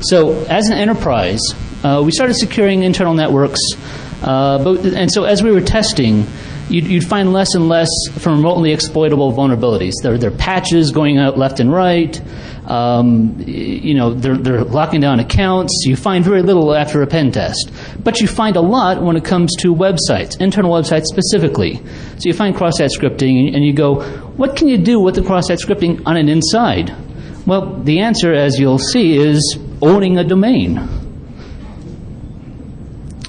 So as an enterprise, we started securing internal networks, and so as we were testing, you'd find less and less from remotely exploitable vulnerabilities. There are patches going out left and right. They're locking down accounts. You find very little after a pen test. But you find a lot when it comes to websites, internal websites specifically. So you find cross-site scripting, and you go, what can you do with the cross-site scripting on an inside? Well, the answer, as you'll see, is owning a domain.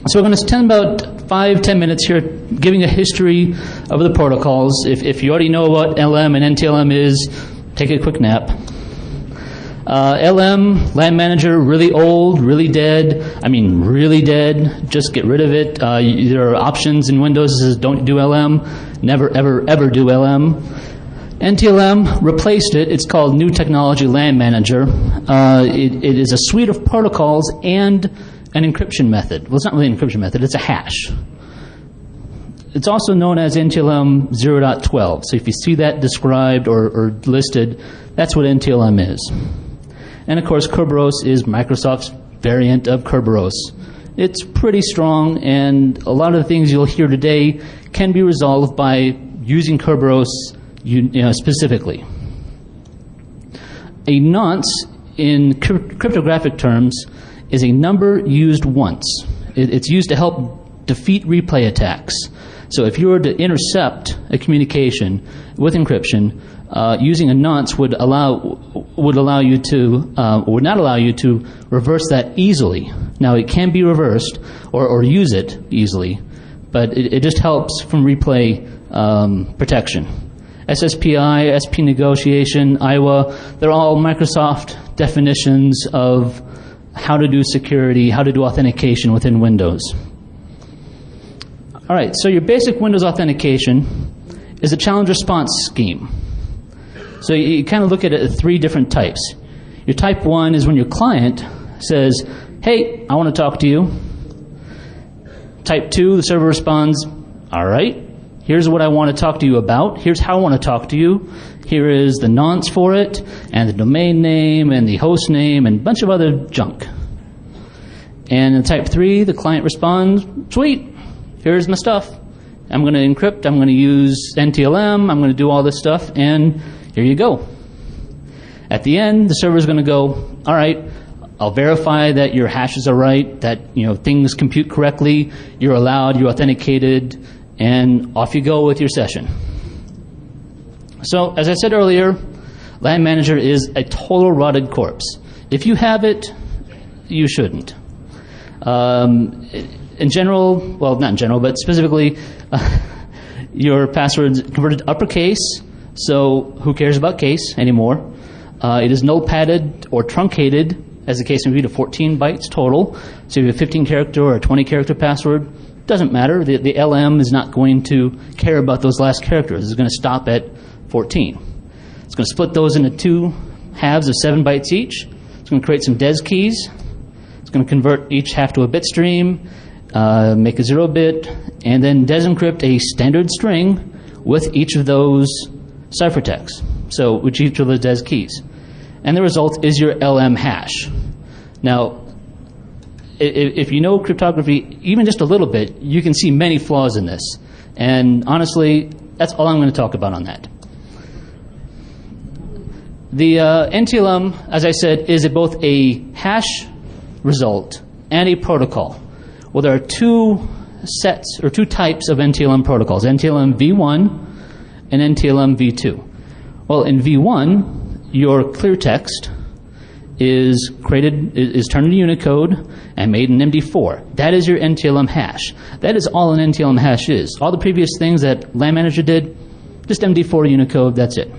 So we're going to spend about 5-10 minutes here giving a history of the protocols. If you already know what LM and NTLM is, take a quick nap. LM, LAN manager, really old, really dead. I mean, really dead. Just get rid of it. There are options in Windows that says don't do LM. Never, ever, ever do LM. NTLM replaced it. It's called New Technology LAN Manager. It is a suite of protocols and an encryption method. Well, it's not really an encryption method. It's a hash. It's also known as NTLM 0.12. So if you see that described or listed, that's what NTLM is. And of course, Kerberos is Microsoft's variant of Kerberos. It's pretty strong, and a lot of the things you'll hear today can be resolved by using Kerberos specifically. A nonce, in cryptographic terms, is a number used once. It's used to help defeat replay attacks. So if you were to intercept a communication with encryption, using a nonce would not allow you to reverse that easily. Now it can be reversed or use it easily, but it just helps from replay protection. SSPI, SP negotiation, IWA, they're all Microsoft definitions of how to do security, how to do authentication within Windows. All right, so your basic Windows authentication is a challenge response scheme. So you kind of look at it at 3 different types. Your type 1 is when your client says, hey, I want to talk to you. Type 2, the server responds, all right, here's what I want to talk to you about. Here's how I want to talk to you. Here is the nonce for it, and the domain name, and the host name, and a bunch of other junk. And in type 3, the client responds, sweet, here's my stuff. I'm going to encrypt, I'm going to use NTLM, I'm going to do all this stuff, and here you go. At the end, the server is going to go, all right, I'll verify that your hashes are right, that things compute correctly, you're allowed, you're authenticated, and off you go with your session. So, as I said earlier, LAN Manager is a total rotted corpse. If you have it, you shouldn't. In general, well, not in general, but specifically, your password's converted to uppercase, so who cares about case anymore? It is null-padded or truncated, as the case may be, to 14 bytes total. So if you have a 15-character or a 20-character password, doesn't matter. The LM is not going to care about those last characters. It's going to stop at 14. It's going to split those into 2 halves of 7 bytes each. It's going to create some DES keys. It's going to convert each half to a bit stream, make a 0-bit, and then desencrypt a standard string with each of those ciphertexts, so with each of the DES keys. And the result is your LM hash. Now, if you know cryptography even just a little bit, you can see many flaws in this. And honestly, that's all I'm going to talk about on that. The NTLM, as I said, is both a hash result and a protocol. Well, there are 2 sets or 2 types of NTLM protocols, NTLM v1 and NTLM v2. Well, in v1, your clear text is turned into Unicode and made in MD4. That is your NTLM hash. That is all an NTLM hash is. All the previous things that LAN Manager did, just MD4 Unicode, that's it.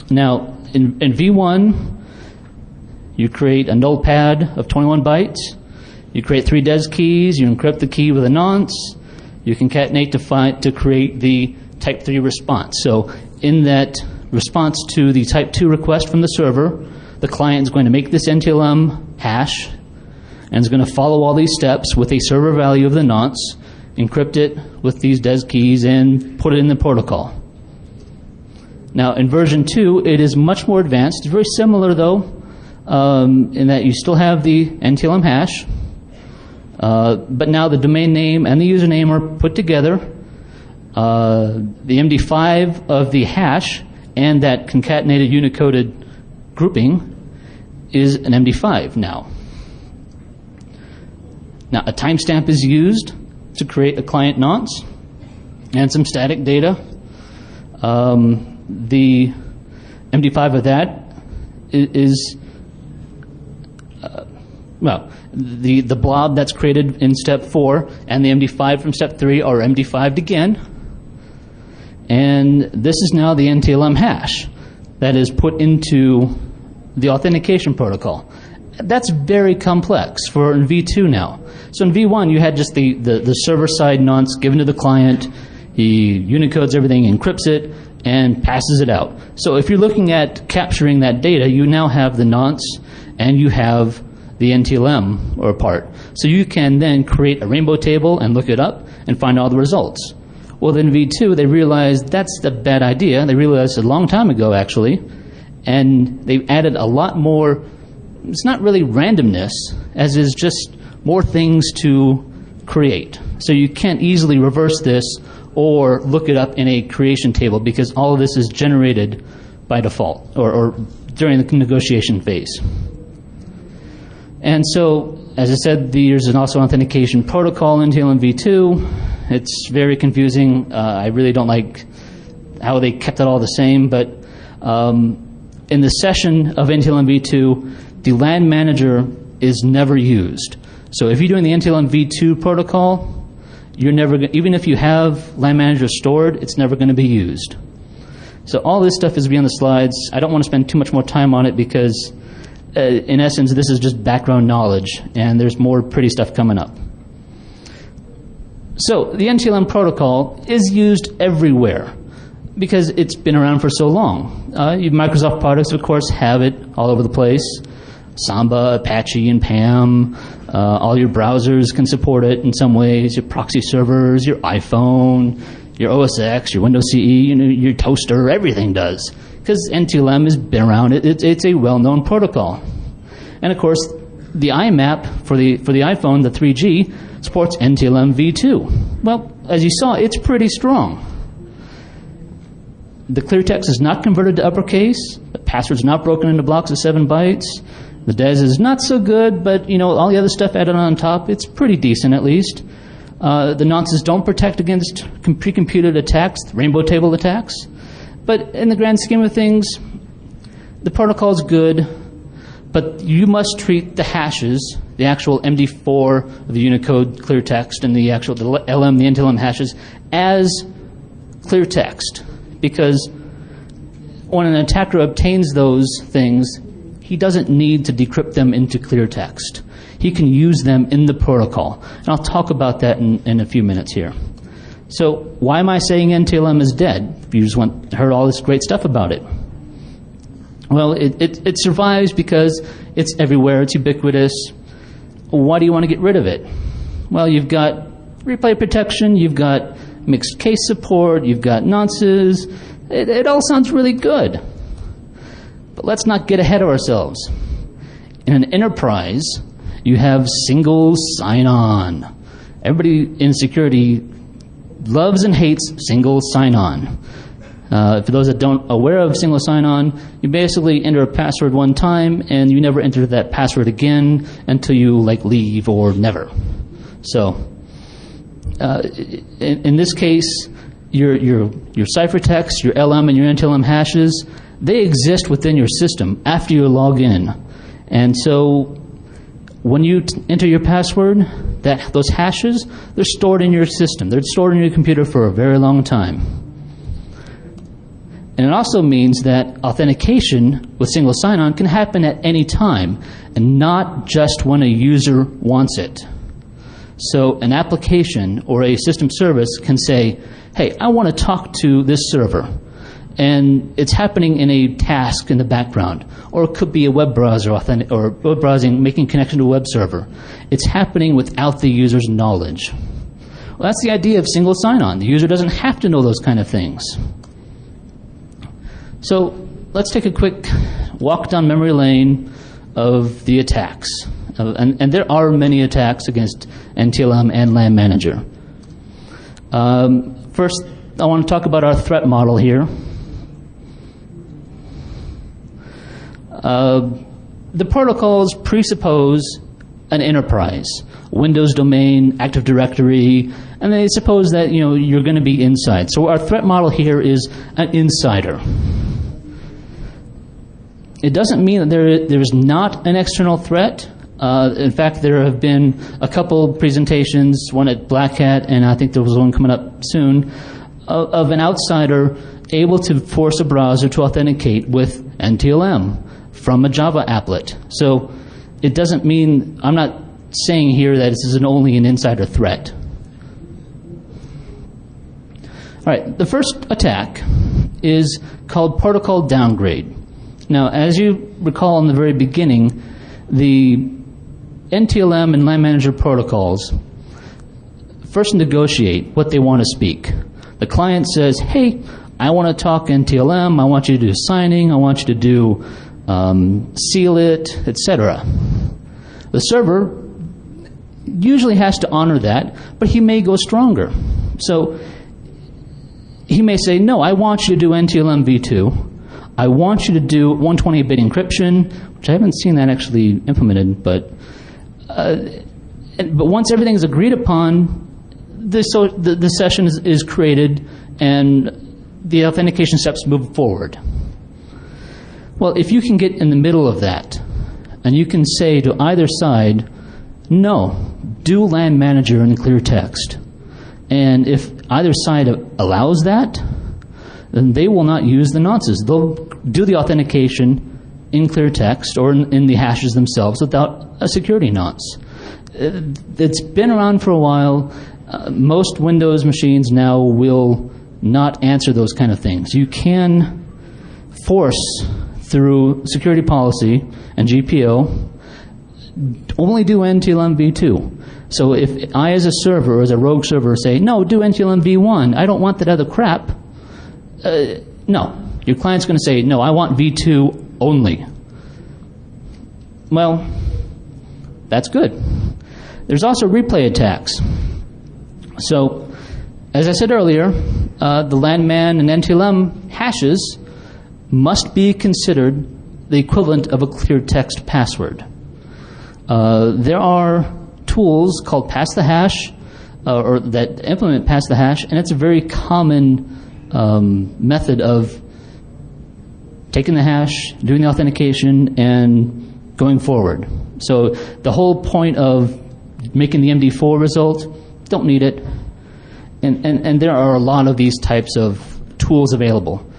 Now, in v1, you create a null pad of 21 bytes. You create 3 DES keys. You encrypt the key with a nonce. You concatenate to create the type 3 response. So in that response to the type 2 request from the server, the client is going to make this NTLM hash and is going to follow all these steps with a server value of the nonce, encrypt it with these DES keys, and put it in the protocol. Now, in version 2, it is much more advanced. It's very similar, though. in that you still have the NTLM hash, but now the domain name and the username are put together. The MD5 of the hash and that concatenated unicoded grouping is an MD5 now. Now, a timestamp is used to create a client nonce and some static data. The MD5 of that is the blob that's created in step 4 and the MD5 from step 3 are MD5'd again. And this is now the NTLM hash that is put into the authentication protocol. That's very complex for V2 now. So in V1, you had just the server-side nonce given to the client. He unicodes everything, encrypts it, and passes it out. So if you're looking at capturing that data, you now have the nonce and you have the NTLM or part. So you can then create a rainbow table and look it up and find all the results. Well, then V2, they realized that's a bad idea. They realized a long time ago, actually, and they've added a lot more. It's not really randomness, as is just more things to create. So you can't easily reverse this or look it up in a creation table because all of this is generated by default or during the negotiation phase. And so, as I said, there's also an authentication protocol in NTLM v2. It's very confusing. I really don't like how they kept it all the same, but in the session of NTLM v2, the LAN manager is never used. So if you're doing the NTLM v2 protocol, you're never, even if you have LAN manager stored, it's never going to be used. So all this stuff is beyond the slides. I don't want to spend too much more time on it because, in essence, this is just background knowledge, and there's more pretty stuff coming up. So the NTLM protocol is used everywhere because it's been around for so long. Microsoft products, of course, have it all over the place. Samba, Apache, and PAM. All your browsers can support it in some ways. Your proxy servers, your iPhone, your OS X, your Windows CE, your toaster, everything does. Because NTLM has been around. It's a well-known protocol. And of course, the IMAP for the iPhone, the 3G, supports NTLM v2. Well, as you saw, it's pretty strong. The clear text is not converted to uppercase. The password's not broken into blocks of 7 bytes. The DES is not so good, but all the other stuff added on top, it's pretty decent at least. The nonces don't protect against pre-computed attacks, rainbow table attacks. But in the grand scheme of things, the protocol is good, but you must treat the hashes, the actual MD4 of the Unicode clear text and the actual the NTLM hashes as clear text. Because when an attacker obtains those things, he doesn't need to decrypt them into clear text. He can use them in the protocol. And I'll talk about that in a few minutes here. So why am I saying NTLM is dead? If you just heard all this great stuff about it. Well, it survives because it's everywhere. It's ubiquitous. Why do you want to get rid of it? Well, you've got replay protection. You've got mixed case support. You've got nonces. It all sounds really good. But let's not get ahead of ourselves. In an enterprise, you have single sign-on. Everybody in security loves and hates single sign-on. For those that don't aware of single sign-on, you basically enter a password one time and you never enter that password again until you leave or never. So in this case, your ciphertext, your LM and your NTLM hashes, they exist within your system after you log in. And so when you enter your password, those hashes, they're stored in your system. They're stored in your computer for a very long time. And it also means that authentication with single sign-on can happen at any time and not just when a user wants it. So an application or a system service can say, hey, I want to talk to this server. And it's happening in a task in the background. Or it could be a web browser or web browsing, making connection to a web server. It's happening without the user's knowledge. Well, that's the idea of single sign-on. The user doesn't have to know those kind of things. So let's take a quick walk down memory lane of the attacks. And there are many attacks against NTLM and LAN Manager. First, I want to talk about our threat model here. The protocols presuppose an enterprise, Windows domain, Active Directory, and they suppose that you're going to be inside. So our threat model here is an insider. It doesn't mean that there is not an external threat. In fact, there have been a couple presentations, one at Black Hat, and I think there was one coming up soon, of an outsider able to force a browser to authenticate with NTLM from a Java applet. So it doesn't mean, I'm not saying here that this is only an insider threat. All right, the first attack is called protocol downgrade. Now, as you recall in the very beginning, the NTLM and LAN Manager protocols first negotiate what they want to speak. The client says, hey, I want to talk NTLM, I want you to do signing, I want you to do seal it, etc. The server usually has to honor that, but he may go stronger. So he may say, no, I want you to do NTLM v2. I want you to do 128-bit encryption, which I haven't seen that actually implemented, but once everything is agreed upon, the session is created and the authentication steps move forward. Well, if you can get in the middle of that and you can say to either side, no, do LAN Manager in clear text, and if either side allows that, then they will not use the nonces. They'll do the authentication in clear text or in the hashes themselves without a security nonce. It's been around for a while. Most Windows machines now will not answer those kind of things. You can force through security policy and GPO only do NTLM v2. So if I as a server, as a rogue server, say, no, do NTLM v1, I don't want that other crap, no. Your client's going to say, no, I want v2 only. Well, that's good. There's also replay attacks. So, as I said earlier, the LAN man and NTLM hashes must be considered the equivalent of a clear text password. There are tools called pass the hash, or that implement pass the hash, and it's a very common method of taking the hash, doing the authentication, and going forward. So the whole point of making the MD4 result, don't need it. And there are a lot of these types of tools available.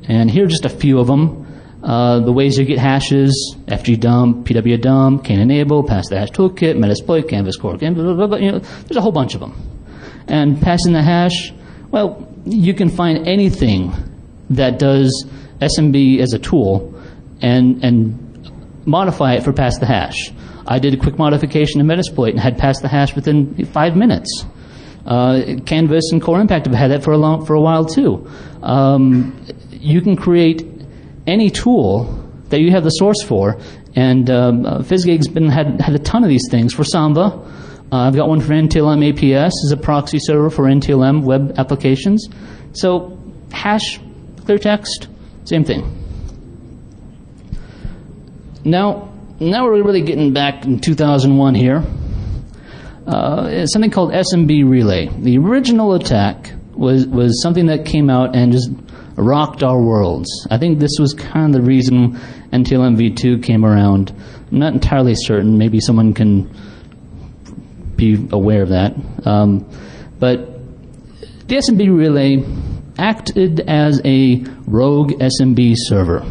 And here are just a few of them. The ways you get hashes: fgdump, pwdump, cane enable, pass the hash toolkit, Metasploit, canvas core, there's a whole bunch of them. And passing the hash, well, you can find anything that does SMB as a tool and modify it for pass the hash. I did a quick modification in Metasploit and had passed the hash within 5 minutes. Canvas and Core Impact have had that for a while too. You can create any tool that you have the source for, and Fizzgig's had a ton of these things for Samba. I've got one for NTLM APS as a proxy server for NTLM web applications. So hash, clear text, same thing. Now we're really getting back in 2001 here. It's something called SMB Relay. The original attack was something that came out and just rocked our worlds. I think this was kind of the reason NTLM v2 came around. I'm not entirely certain. Maybe someone can be aware of that. But the SMB Relay acted as a rogue SMB server.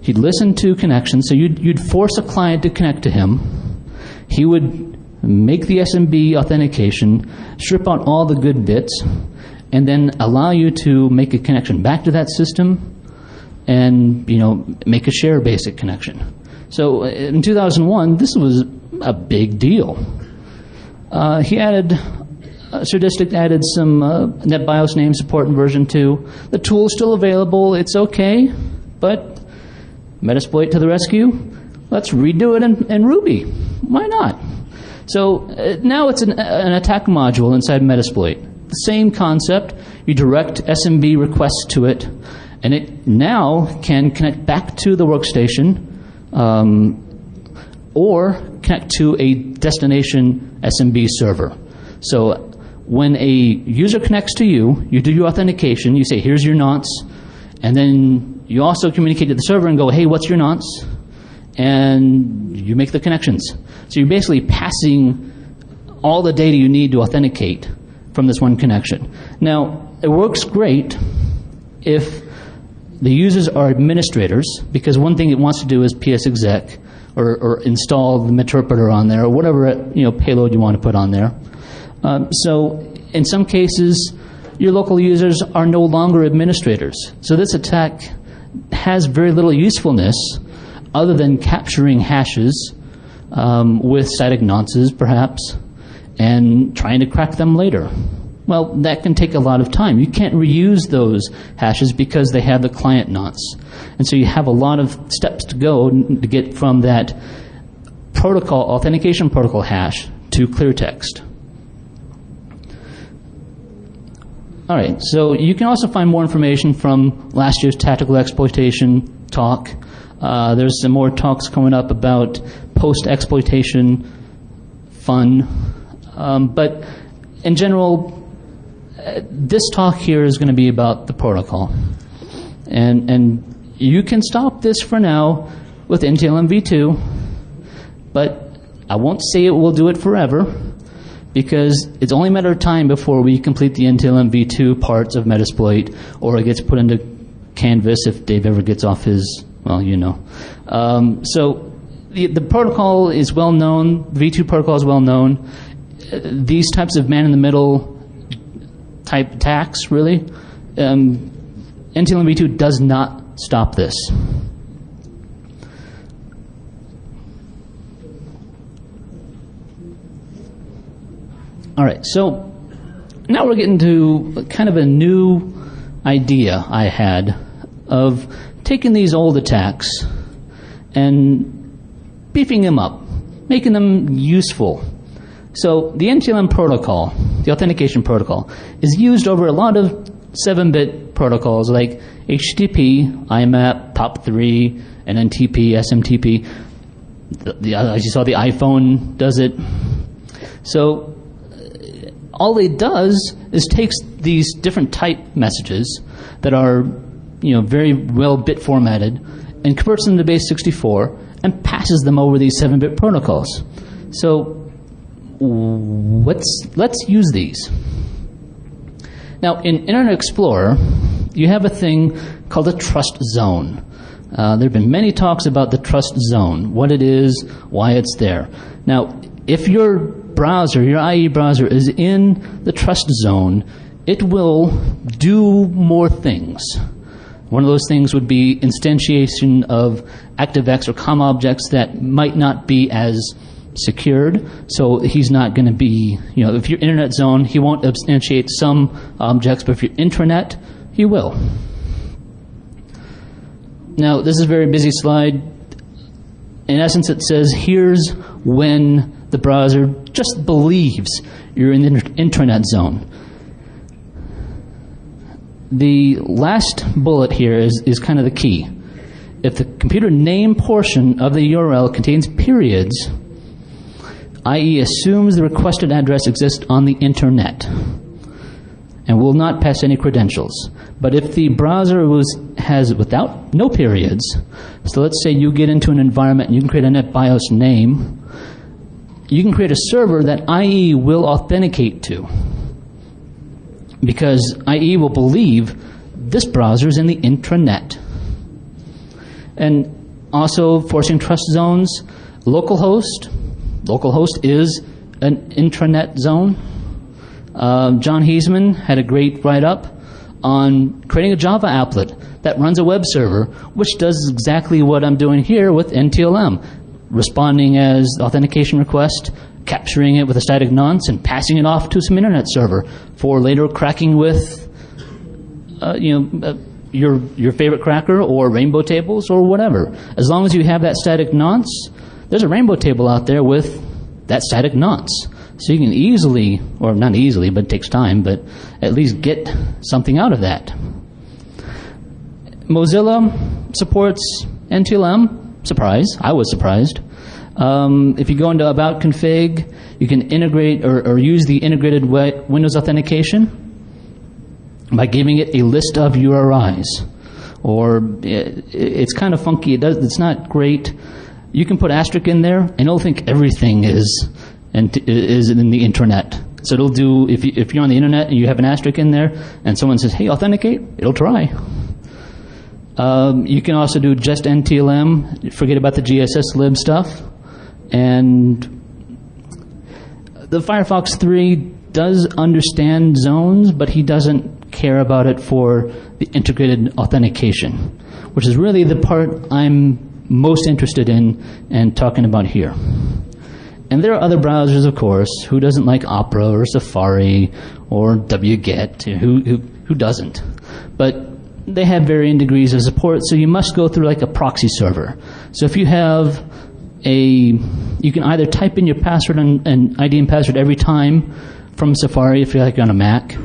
He'd listen to connections, so you'd force a client to connect to him. He would make the SMB authentication, strip out all the good bits, and then allow you to make a connection back to that system and make a share basic connection. So in 2001, this was a big deal. He added, SirDystic added some NetBIOS name support in version 2. The tool is still available, it's okay, but Metasploit to the rescue. Let's redo it in Ruby. Why not? So now it's an attack module inside Metasploit. The same concept. You direct SMB requests to it, and it now can connect back to the workstation or connect to a destination SMB server. So when a user connects to you, you do your authentication, you say, here's your nonce, and then you also communicate to the server and go, hey, what's your nonce? And you make the connections. So you're basically passing all the data you need to authenticate from this one connection. Now, it works great if the users are administrators, because one thing it wants to do is psexec or install the interpreter on there or whatever payload you want to put on there. So in some cases, your local users are no longer administrators. So this attack has very little usefulness other than capturing hashes with static nonces, perhaps, and trying to crack them later. Well, that can take a lot of time. You can't reuse those hashes because they have the client nonce. And so you have a lot of steps to go to get from that protocol, authentication protocol hash to clear text. All right, so you can also find more information from last year's tactical exploitation talk. There's some more talks coming up about post-exploitation fun. But in general, this talk here is going to be about the protocol. And you can stop this for now with NTLM v2, but I won't say it will do it forever, because it's only a matter of time before we complete the NTLM v2 parts of Metasploit, or it gets put into Canvas if Dave ever gets off his, well, you know. So the protocol is well known, v2 protocol is well known. These types of man-in-the-middle type attacks, really, NTLM v2 does not stop this. All right, so now we're getting to kind of a new idea I had of taking these old attacks and beefing them up, making them useful. So the NTLM protocol, the authentication protocol, is used over a lot of 7-bit protocols like HTTP, IMAP, POP3, NNTP, SMTP. As you saw, the iPhone does it. So all it does is takes these different type messages that are, very well bit formatted and converts them to base 64 and passes them over these 7-bit protocols. So let's use these. Now, in Internet Explorer, you have a thing called a trust zone. There have been many talks about the trust zone, what it is, why it's there. Now, if your browser, your IE browser, is in the trust zone, it will do more things. One of those things would be instantiation of ActiveX or COM objects that might not be as secured. So he's not going to be, if you're Internet Zone, he won't instantiate some objects, but if you're intranet, he will. Now, this is a very busy slide. In essence, it says here's when the browser just believes you're in the intranet zone. The last bullet here is kind of the key. If the computer name portion of the URL contains periods, i.e. assumes the requested address exists on the internet and will not pass any credentials. But if the browser has without no periods, so let's say you get into an environment and you can create a NetBIOS name, you can create a server that IE will authenticate to, because IE will believe this browser is in the intranet. And also forcing trust zones, localhost. Localhost is an intranet zone. John Heisman had a great write-up on creating a Java applet that runs a web server, which does exactly what I'm doing here with NTLM, responding as authentication request, capturing it with a static nonce, and passing it off to some internet server for later cracking with, your favorite cracker or rainbow tables or whatever. As long as you have that static nonce, there's a rainbow table out there with that static nonce. So you can easily, or not easily, but it takes time, but at least get something out of that. Mozilla supports NTLM. Surprise. I was surprised. If you go into About Config, you can integrate or use the integrated Windows authentication by giving it a list of URIs. Or it's kind of funky. It's not great. You can put asterisk in there, and it'll think everything is in the internet. So it'll do, if you're on the internet and you have an asterisk in there, and someone says, hey, authenticate, it'll try. You can also do just NTLM, forget about the GSS lib stuff. And the Firefox 3 does understand zones, but he doesn't care about it for the integrated authentication, which is really the part I'm most interested in and talking about here. And there are other browsers, of course. Who doesn't like Opera or Safari or wget? Who doesn't? But they have varying degrees of support, so you must go through like a proxy server. So if you have you can either type in your password and ID and password every time from Safari if you're like on a Mac,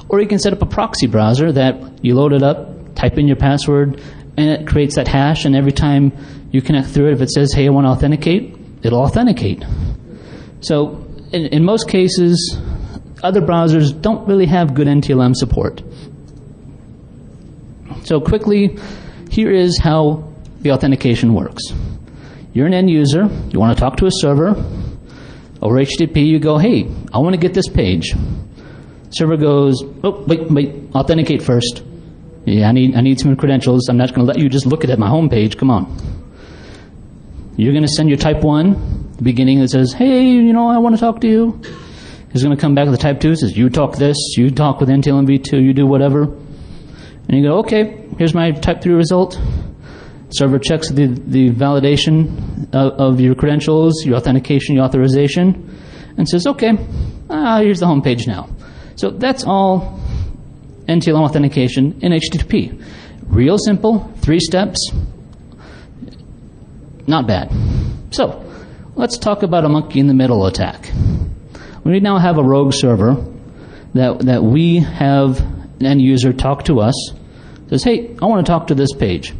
or you can set up a proxy browser that you load it up, type in your password, and it creates that hash, and every time you connect through it, if it says, hey, I want to authenticate, it'll authenticate. So in most cases, other browsers don't really have good NTLM support. So quickly, here is how the authentication works. You're an end user, you want to talk to a server. Over HTTP, you go, hey, I want to get this page. Server goes, oh, wait, authenticate first. Yeah, I need some credentials. I'm not going to let you just look at my home page. Come on. You're going to send your type 1, the beginning that says, hey, I want to talk to you. He's going to come back with the type 2, says, you talk this, you talk with NTLM v2, you do whatever. And you go, okay, here's my type 3 result. Server checks the validation of your credentials, your authentication, your authorization, and says, okay, here's the home page now. So that's all NTLM authentication in HTTP. Real simple, 3 steps. Not bad. So let's talk about a monkey in the middle attack. We now have a rogue server that we have an end user talk to us, says, hey, I want to talk to this page.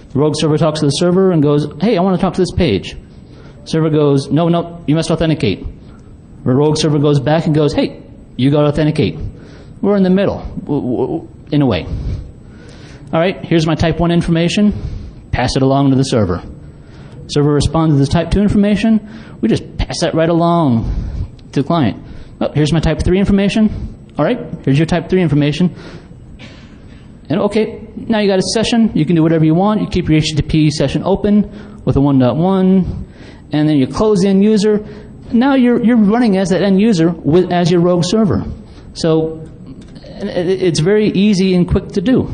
The rogue server talks to the server and goes, hey, I want to talk to this page. Server goes, no, you must authenticate. The rogue server goes back and goes, hey, you got to authenticate. We're in the middle, in a way. All right, here's my type 1 information. Pass it along to the server. Server responds to this type 2 information. We just pass that right along to the client. Oh, here's my type 3 information. All right, here's your type 3 information. And okay, now you got a session. You can do whatever you want. You keep your HTTP session open with a 1.1, and then you close the end user. Now you're running as that end user as your rogue server. So it's very easy and quick to do.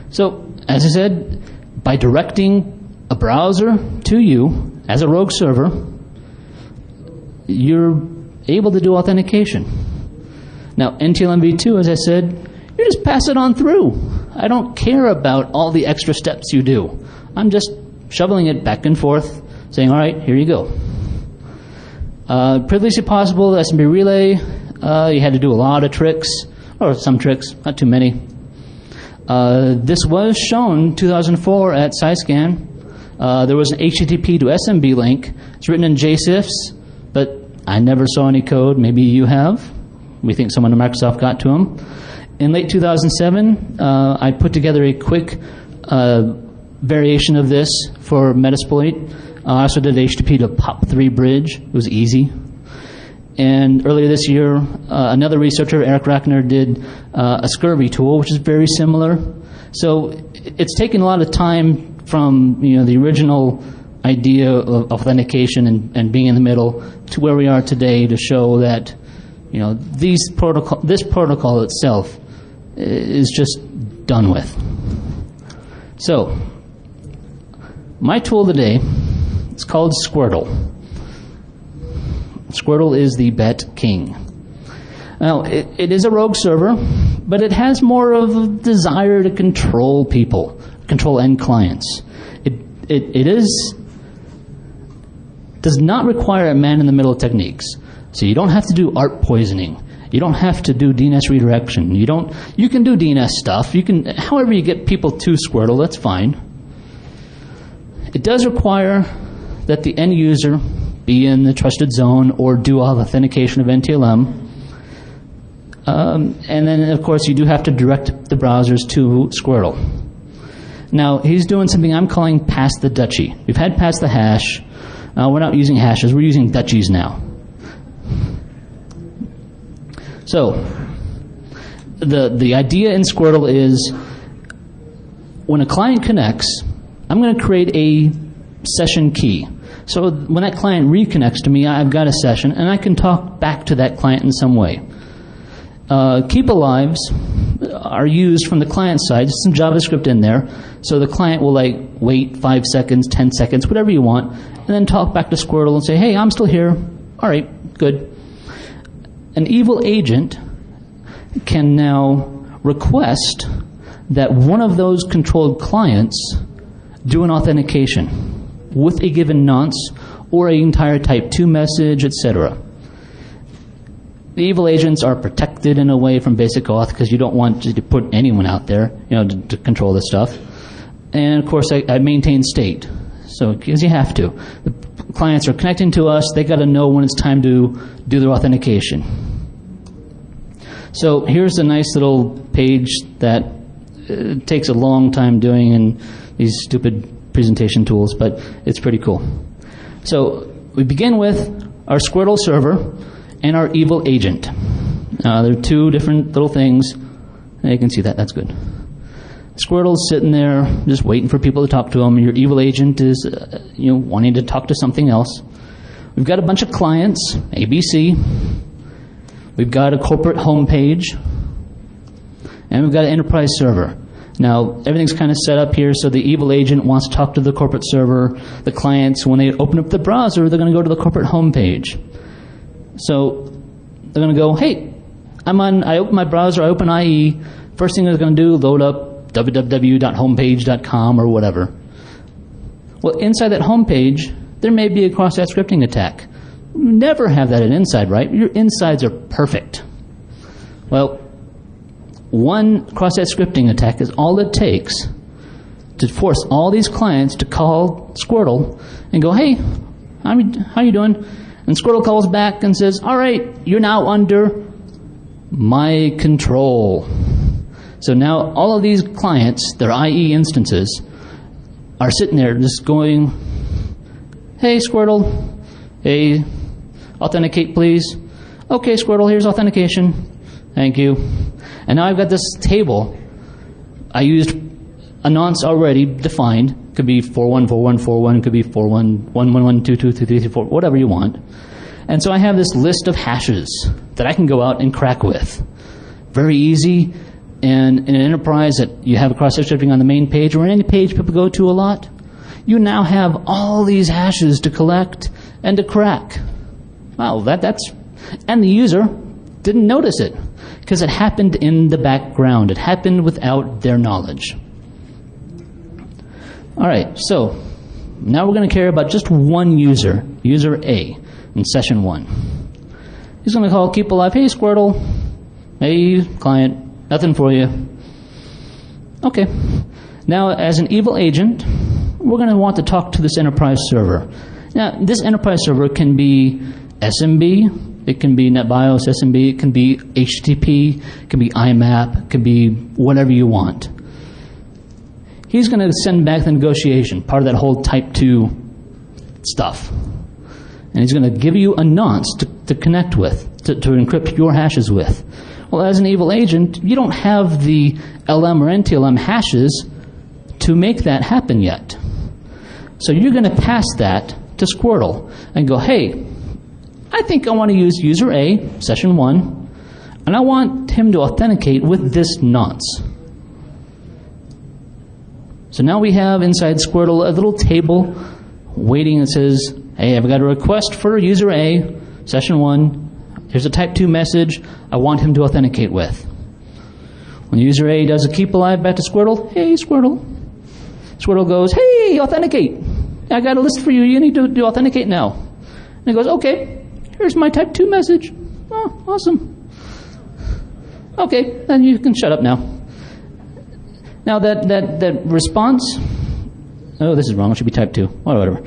So as I said, by directing a browser to you as a rogue server, you're able to do authentication. Now NTLM v2, as I said, you just pass it on through. I don't care about all the extra steps you do. I'm just shoveling it back and forth, saying, all right, here you go. Previously possible, SMB Relay, you had to do a lot of tricks, or some tricks, not too many. This was shown 2004 at SciScan. There was an HTTP to SMB link. It's written in JSIFs, but I never saw any code. Maybe you have. We think someone at Microsoft got to them. In late 2007, I put together a quick variation of this for Metasploit. I also did HTTP to POP3 bridge. It was easy. And earlier this year, another researcher, Eric Rachner, did a scurvy tool, which is very similar. So it's taken a lot of time from the original idea of authentication and being in the middle to where we are today to show that this protocol itself is just done with. So my tool today is called Squirtle. Squirtle is the bet king. Now, it is a rogue server, but it has more of a desire to control people, control end clients. Does not require a man-in-the-middle techniques. So you don't have to do art poisoning. You don't have to do DNS redirection. You can do DNS stuff. However you get people to Squirtle, that's fine. It does require that the end user be in the trusted zone or do authentication of NTLM. And then, of course, you do have to direct the browsers to Squirtle. Now, he's doing something I'm calling pass the Dutchie. We've had pass the hash. We're not using hashes. We're using Dutchies now. So, the idea in Squirtle is when a client connects, I'm going to create a session key. So when that client reconnects to me, I've got a session, and I can talk back to that client in some way. Keep alives are used from the client side. There's some JavaScript in there. So the client will wait 5 seconds, 10 seconds, whatever you want, and then talk back to Squirtle and say, hey, I'm still here. All right, good. An evil agent can now request that one of those controlled clients do an authentication with a given nonce or an entire type 2 message, etc. The evil agents are protected in a way from basic auth because you don't want to put anyone out there, to control this stuff. And of course, I maintain state, so because you have to. The clients are connecting to us; they got to know when it's time to do their authentication. So here's a nice little page that takes a long time doing in these stupid presentation tools, but it's pretty cool. So we begin with our Squirtle server and our evil agent. There are two different little things. You can see that. That's good. Squirtle's sitting there just waiting for people to talk to him. Your evil agent is wanting to talk to something else. We've got a bunch of clients, ABC. We've got a corporate homepage. And we've got an enterprise server. Now, everything's kind of set up here, so the evil agent wants to talk to the corporate server. The clients, when they open up the browser, they're going to go to the corporate homepage. So they're going to go, hey, I open my browser, I open IE. First thing they're going to do, load up www.homepage.com or whatever. Well, inside that homepage, there may be a cross-site scripting attack. You never have that inside, right? Your insides are perfect. Well, one cross-site scripting attack is all it takes to force all these clients to call Squirtle and go, hey, how you doing? And Squirtle calls back and says, all right, you're now under my control. So now all of these clients, their IE instances, are sitting there just going, hey, Squirtle, hey, authenticate, please. Okay, Squirtle, here's authentication. Thank you. And now I've got this table. I used a nonce already defined. Could be 414141, could be 4111222334, whatever you want. And so I have this list of hashes that I can go out and crack with. Very easy. And in an enterprise that you have a cross-site scripting on the main page or any page people go to a lot, you now have all these hashes to collect and to crack. Wow, that's... And the user didn't notice it because it happened in the background. It happened without their knowledge. All right, so now we're going to care about just one user, user A, in session 1. He's going to call keep alive, hey, Squirtle, hey, client, nothing for you. Okay. Now, as an evil agent, we're going to want to talk to this enterprise server. Now, this enterprise server can be SMB, it can be NetBIOS SMB, it can be HTTP, it can be IMAP, it can be whatever you want. He's going to send back the negotiation, part of that whole type 2 stuff. And he's going to give you a nonce to connect with, to encrypt your hashes with. Well, as an evil agent, you don't have the LM or NTLM hashes to make that happen yet. So you're going to pass that to Squirtle and go, hey, I think I want to use user A, session 1, and I want him to authenticate with this nonce. So now we have inside Squirtle a little table waiting that says, hey, I've got a request for user A, session 1. Here's a type 2 message I want him to authenticate with. When user A does a keep alive back to Squirtle, hey Squirtle. Squirtle goes, hey, authenticate. I got a list for you. You need to do authenticate now. And he goes, okay, here's my type 2 message. Oh, awesome. Okay, then you can shut up now. Now that response, oh, this is wrong. It should be type 2. Or whatever.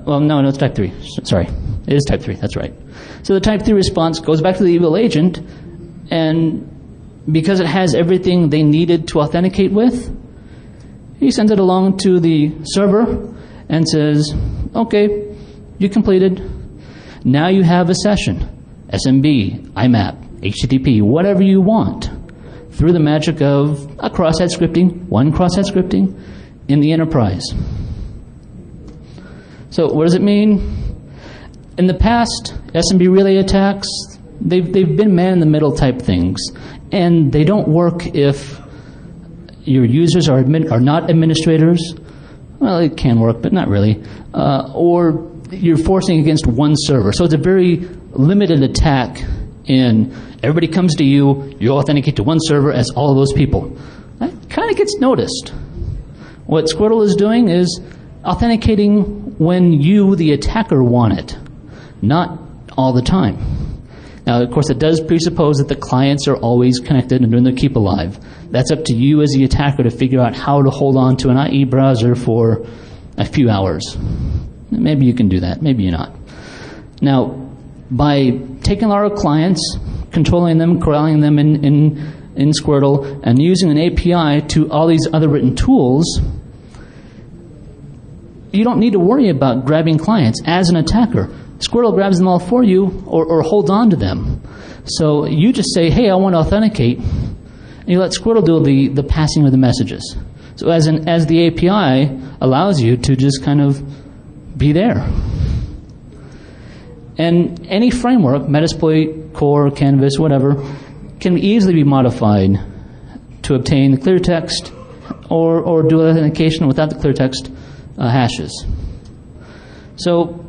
Well, no, it's type 3. Sorry. It is type 3. That's right. So the type 3 response goes back to the evil agent, and because it has everything they needed to authenticate with, he sends it along to the server and says, okay, you completed. Now you have a session. SMB, IMAP, HTTP, whatever you want, through the magic of a cross-site scripting, one cross-site scripting in the enterprise. So what does it mean? In the past, SMB relay attacks, they've been man-in-the-middle type things, and they don't work if your users are not administrators. Well, it can work, but not really. Or you're forcing against one server. So it's a very limited attack in everybody comes to you, you authenticate to one server as all of those people. That kind of gets noticed. What Squirtle is doing is authenticating when you, the attacker, want it, not all the time. Now, of course, it does presuppose that the clients are always connected and doing their keep alive. That's up to you as the attacker to figure out how to hold on to an IE browser for a few hours. Maybe you can do that. Maybe you're not. Now, by taking our clients, controlling them, corralling them in Squirtle, and using an API to all these other written tools, you don't need to worry about grabbing clients as an attacker. Squirtle grabs them all for you or holds on to them. So you just say, hey, I want to authenticate, and you let Squirtle do the passing of the messages. So as the API allows you to just kind of be there. And any framework, Metasploit, Core, Canvas, whatever, can easily be modified to obtain the clear text or do authentication without the clear text hashes. So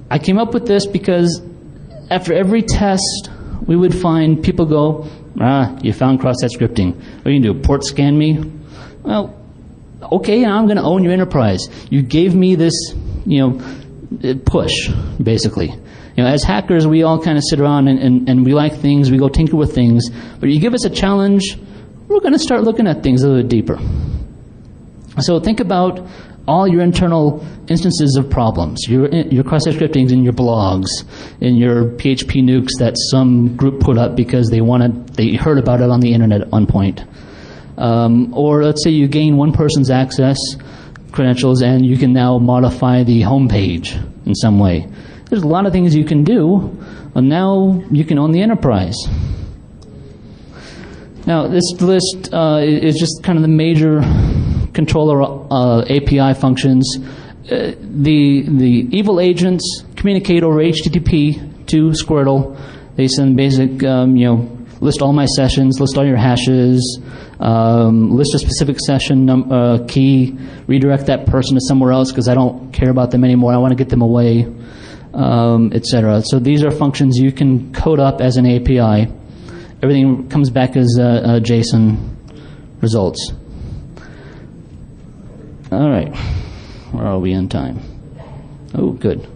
I came up with this because after every test, we would find people go, you found cross-site scripting. What are you going to do, port scan me? Well, okay, now I'm going to own your enterprise. You gave me this, push, basically. As hackers, we all kind of sit around and we like things, we go tinker with things, but you give us a challenge, we're going to start looking at things a little bit deeper. So think about all your internal instances of problems, your cross-site scriptings in your blogs, in your PHP nukes that some group put up because they heard about it on the internet at one point. Or let's say you gain one person's access credentials and you can now modify the home page in some way. There's a lot of things you can do, and now you can own the enterprise. Now this list is just kind of the major controller API functions. The evil agents communicate over HTTP to Squirtle. They send basic, list all my sessions, list all your hashes, list a specific session key, redirect that person to somewhere else because I don't care about them anymore. I want to get them away, etc. So these are functions you can code up as an API. Everything comes back as JSON results. All right, where are we on time? Oh, good.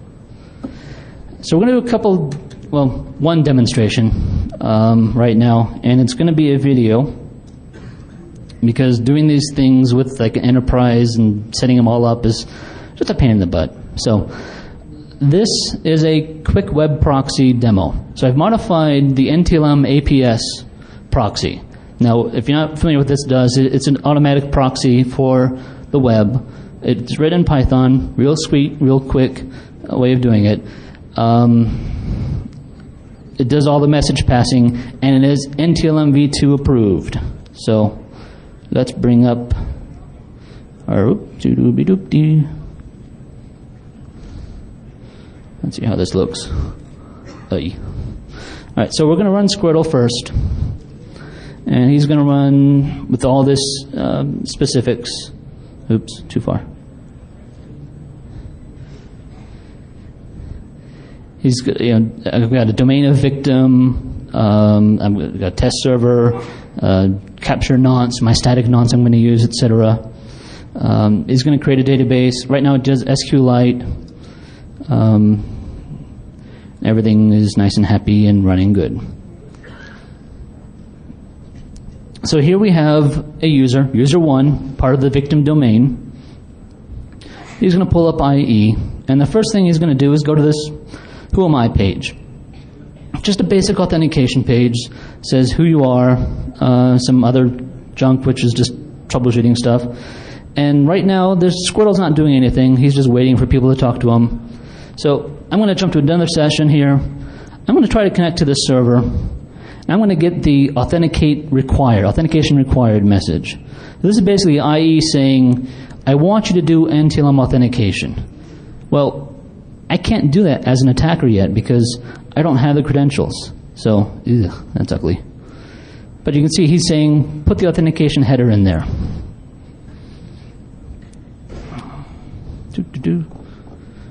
So we're going to do one demonstration right now, and it's going to be a video because doing these things with like an enterprise and setting them all up is just a pain in the butt. So this is a quick web proxy demo. So I've modified the NTLM APS proxy. Now, if you're not familiar with what this does, it's an automatic proxy for the web. It's written in Python, real sweet, real quick way of doing it. It does all the message passing, and it is NTLM v2 approved. So let's bring up our let's see how this looks. All right, so we're going to run Squirtle first, and he's going to run with all this specifics. Oops, too far. I've got a domain of victim, I've got a test server, capture nonce, my static nonce I'm going to use, etc. Is going to create a database. Right now it does SQLite. Everything is nice and happy and running good. So here we have a user, user 1, part of the victim domain. He's going to pull up IE, and the first thing he's going to do is go to this Who Am I page. Just a basic authentication page, says who you are, some other junk which is just troubleshooting stuff. And right now, Squirtle's not doing anything. He's just waiting for people to talk to him. So I'm going to jump to another session here. I'm going to try to connect to this server. And I'm going to get the authentication required message. This is basically IE saying, I want you to do NTLM authentication. Well, I can't do that as an attacker yet because I don't have the credentials. So, that's ugly. But you can see he's saying, put the authentication header in there.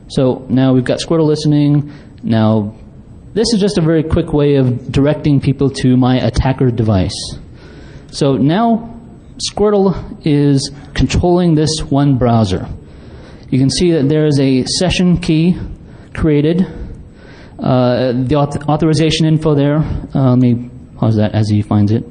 So now we've got Squirtle listening. Now, this is just a very quick way of directing people to my attacker device. So now Squirtle is controlling this one browser. You can see that there is a session key created. The authorization info there. Let me pause that as he finds it.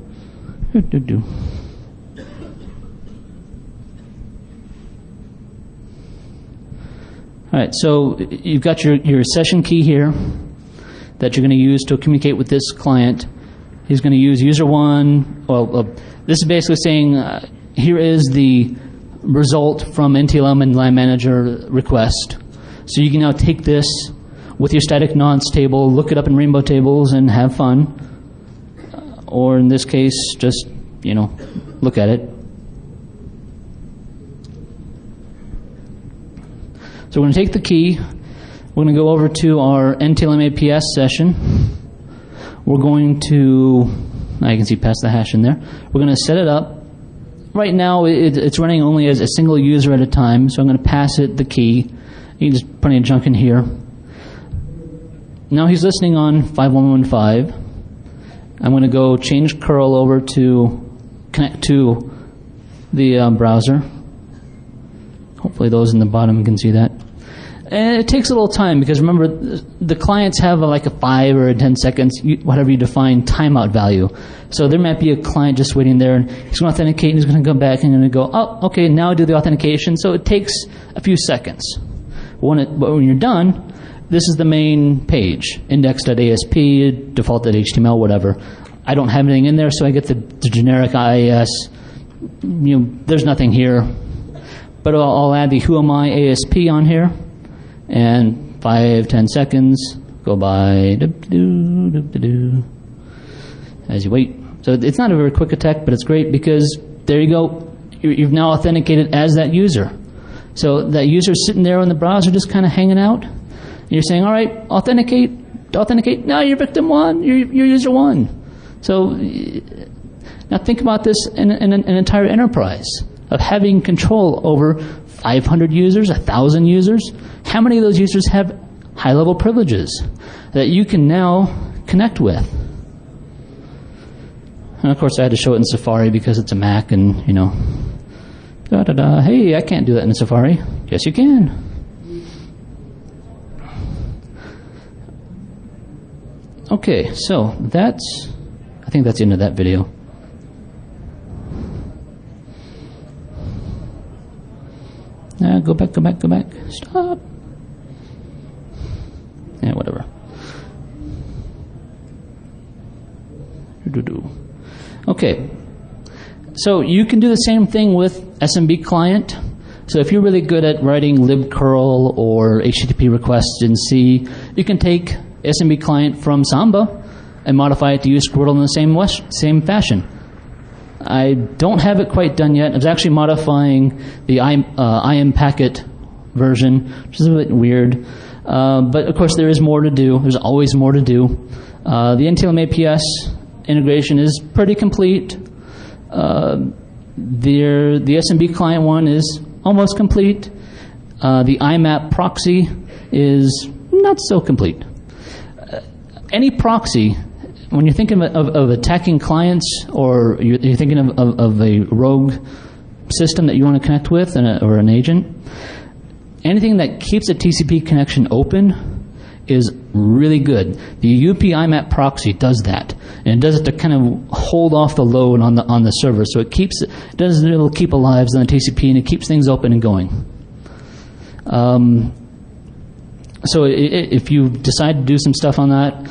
All right, so you've got your session key here that you're going to use to communicate with this client. He's going to use user 1. Well, this is basically saying here is the result from NTLM and Line Manager request. So you can now take this with your static nonce table, look it up in Rainbow Tables, and have fun. Or in this case, just look at it. So we're going to take the key. We're going to go over to our NTLM APS session. We're going to, now you can see past the hash in there. We're going to set it up. Right now it's running only as a single user at a time, so I'm going to pass it the key. You can just put any junk in here. Now he's listening on 5115. I'm going to go change curl over to connect to the browser. Hopefully those in the bottom can see that. And it takes a little time because remember, the clients have like a 5 or 10 seconds, whatever you define, timeout value. So there might be a client just waiting there, and he's going to authenticate, and he's going to go back and going to go, oh, okay, now do the authentication. So it takes a few seconds. But when you're done, this is the main page, index.asp, default.html, whatever. I don't have anything in there, so I get the generic IIS. There's nothing here. But I'll add the Who Am I ASP on here. And 5-10 seconds go by as you wait. So it's not a very quick attack, but it's great because there you go. You've now authenticated as that user. So that user's sitting there in the browser just kind of hanging out. And you're saying, all right, authenticate. No, you're victim 1, you're user 1. So now think about this in an entire enterprise of having control over 500 users, 1,000 users. How many of those users have high-level privileges that you can now connect with? And of course, I had to show it in Safari because it's a Mac, and hey, I can't do that in Safari. Yes, you can. Okay, so I think that's the end of that video. Go back. Stop. Yeah, whatever. Okay. So you can do the same thing with SMB client. So if you're really good at writing libcurl or HTTP requests in C, you can take SMB client from Samba and modify it to use Squirtle in the same fashion. I don't have it quite done yet. I was actually modifying the IM packet version, which is a bit weird. But of course, there is more to do. There's always more to do. The NTLM APS integration is pretty complete. The SMB client one is almost complete. The IMAP proxy is not so complete. Any proxy when you're thinking of attacking clients, or you're thinking of a rogue system that you want to connect with, or an agent, anything that keeps a TCP connection open is really good. The UP IMAP proxy does that, and it does it to kind of hold off the load on the server, so it'll keep alive on the TCP, and it keeps things open and going. So if you decide to do some stuff on that,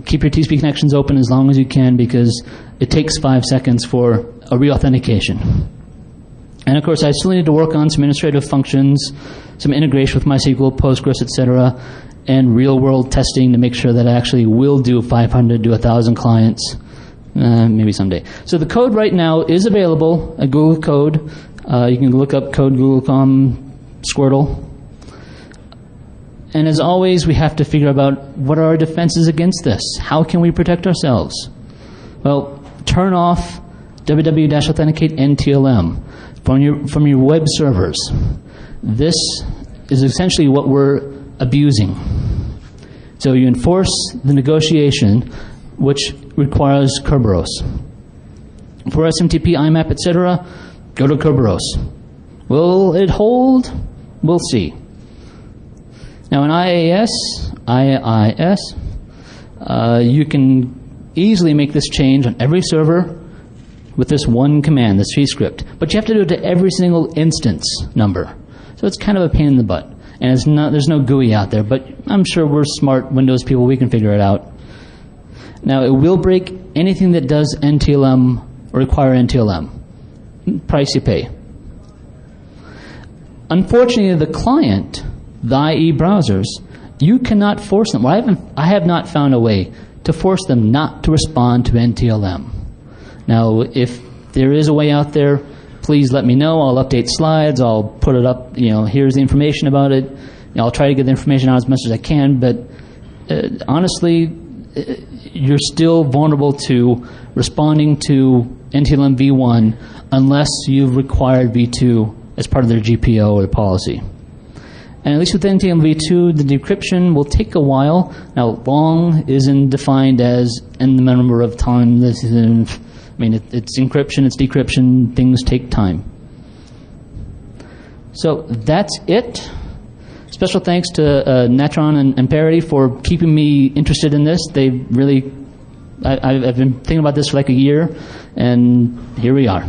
keep your TCP connections open as long as you can, because it takes 5 seconds for a re-authentication. And of course, I still need to work on some administrative functions, some integration with MySQL, Postgres, etc., and real-world testing to make sure that I actually will do 500 to 1,000 clients, maybe someday. So the code right now is available at Google Code. You can look up code Google.com Squirtle. And as always, we have to figure about what are our defenses against this. How can we protect ourselves? Well, turn off www-authenticate NTLM from your web servers. This is essentially what we're abusing. So you enforce the negotiation, which requires Kerberos. For SMTP, IMAP, etc., go to Kerberos. Will it hold? We'll see. Now in IIS, you can easily make this change on every server with this one command, this vscript. But you have to do it to every single instance number. So it's kind of a pain in the butt. And there's no GUI out there, but I'm sure we're smart Windows people, we can figure it out. Now, it will break anything that does NTLM or require NTLM. Price you pay. Unfortunately, the client, the IE browsers, you cannot force them. Well, I have not found a way to force them not to respond to NTLM. Now, if there is a way out there, please let me know. I'll update slides. I'll put it up. Here's the information about it. I'll try to get the information out as much as I can. But honestly, you're still vulnerable to responding to NTLM v1 unless you've required v2 as part of their GPO or the policy. And at least with NTLM v2, the decryption will take a while. Now, long isn't defined as in the number of time. It's encryption, it's decryption, things take time. So that's it. Special thanks to Natron and Parity for keeping me interested in this. They really, I've been thinking about this for like a year, and here we are.